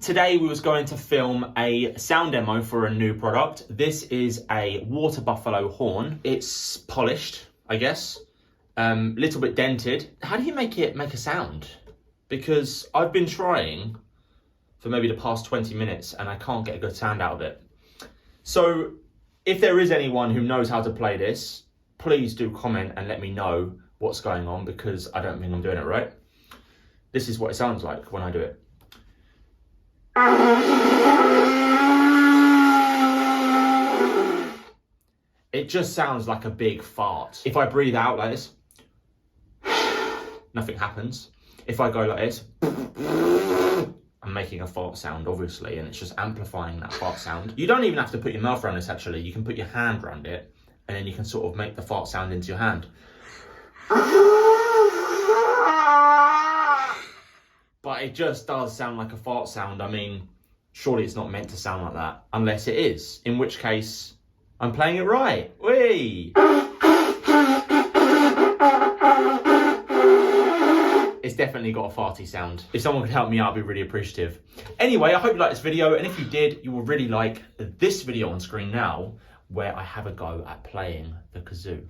Today we was going to film a sound demo for a new product. This is a water buffalo horn. It's polished, I guess, little bit dented. How do you make a sound? Because I've been trying for maybe the past 20 minutes and I can't get a good sound out of it. So if there is anyone who knows how to play this, please do comment and let me know what's going on, because I don't think I'm doing it right. This is what it sounds like when I do it. It just sounds like a big fart. If I breathe out like this, nothing happens. If I go like this, I'm making a fart sound, obviously, and it's just amplifying that fart sound. You don't even have to put your mouth around this, actually. You can put your hand around it, and then you can sort of make the fart sound into your hand. But it just does sound like a fart sound. I mean, surely it's not meant to sound like that, unless it is, in which case I'm playing it right. Whee! It's definitely got a farty sound. If someone could help me out, I'd be really appreciative. Anyway, I hope you liked this video, and if you did, you will really like this video on screen now, where I have a go at playing the kazoo.